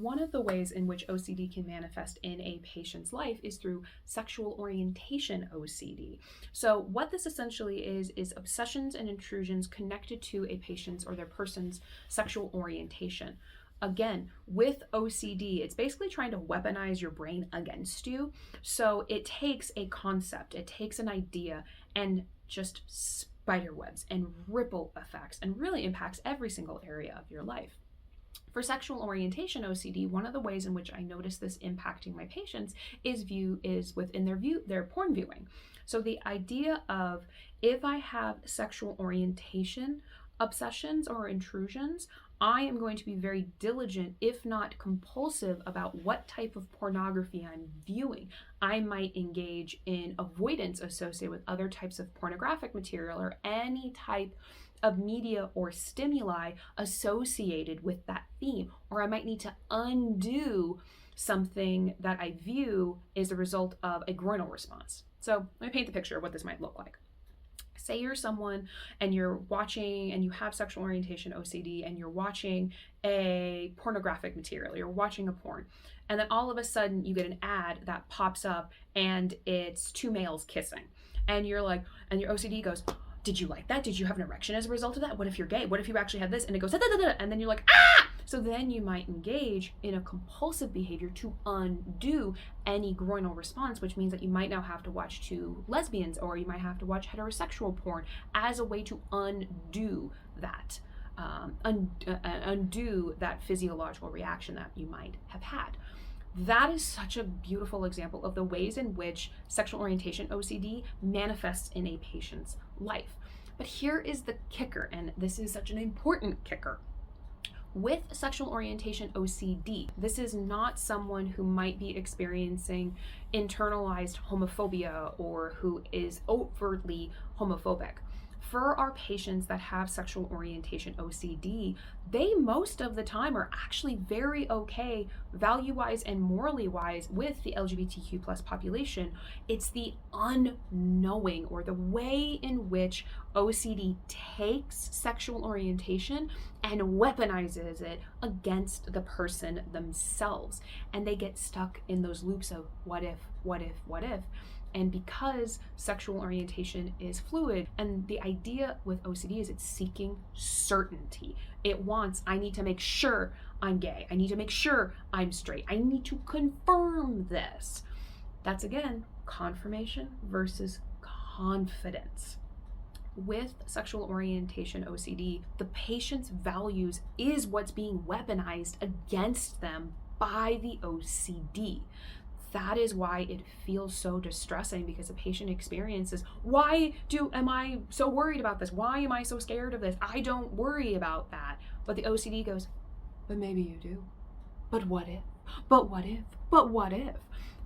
One of the ways in which OCD can manifest in a patient's life is through sexual orientation OCD. So what this essentially is obsessions and intrusions connected to a patient's or their person's sexual orientation. Again, with OCD, it's basically trying to weaponize your brain against you. So it takes a concept, it takes an idea, and just spider webs and ripple effects and really impacts every single area of your life. For sexual orientation OCD, one of the ways in which I notice this impacting my patients is within their porn viewing. So the idea of, if I have sexual orientation obsessions or intrusions, I am going to be very diligent, if not compulsive, about what type of pornography I'm viewing. I might engage in avoidance associated with other types of pornographic material or any type of media or stimuli associated with that theme. Or I might need to undo something that I view as a result of a groinal response. So let me paint the picture of what this might look like. Say you're someone and you're watching and you have sexual orientation OCD and you're watching a pornographic material, you're watching a porn, and then all of a sudden you get an ad that pops up and it's two males kissing. And you're like, and your OCD goes, did you like that? Did you have an erection as a result of that? What if you're gay? What if you actually had this? And it goes, da, da, da, da, and then you're like, ah! So then you might engage in a compulsive behavior to undo any groinal response, which means that you might now have to watch two lesbians, or you might have to watch heterosexual porn as a way to undo that, undo that physiological reaction that you might have had. That is such a beautiful example of the ways in which sexual orientation OCD manifests in a patient's life. But here is the kicker, and this is such an important kicker. With sexual orientation OCD, this is not someone who might be experiencing internalized homophobia or who is overtly homophobic. For our patients that have sexual orientation OCD, they most of the time are actually very okay value-wise and morally-wise with the LGBTQ plus population. It's the unknowing, or the way in which OCD takes sexual orientation and weaponizes it against the person themselves. And they get stuck in those loops of what if, what if, what if. And because sexual orientation is fluid, and the idea with OCD is it's seeking certainty. It wants, I need to make sure I'm gay. I need to make sure I'm straight. I need to confirm this. That's, again, confirmation versus confidence. With sexual orientation OCD, the patient's values is what's being weaponized against them by the OCD. That is why it feels so distressing, because the patient experiences, am I so worried about this? Why am I so scared of this? I don't worry about that. But the OCD goes, but maybe you do. But what if? But what if? But what if?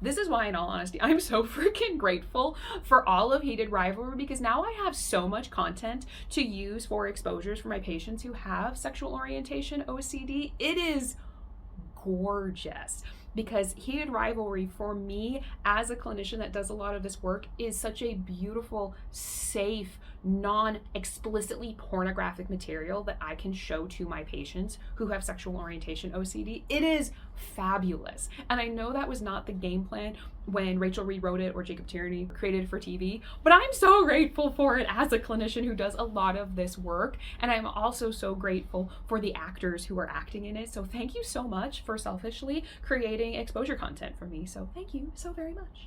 This is why, in all honesty, I'm so freaking grateful for all of Heated Rivalry, because now I have so much content to use for exposures for my patients who have sexual orientation OCD. It is gorgeous, because Heated Rivalry, for me as a clinician that does a lot of this work, is such a beautiful, safe, non-explicitly pornographic material that I can show to my patients who have sexual orientation OCD. It is fabulous. And I know that was not the game plan when Rachel Reed wrote it or Jacob Tierney created it for TV, but I'm so grateful for it as a clinician who does a lot of this work. And I'm also so grateful for the actors who are acting in it. So thank you so much for selfishly creating exposure content for me. So thank you so very much.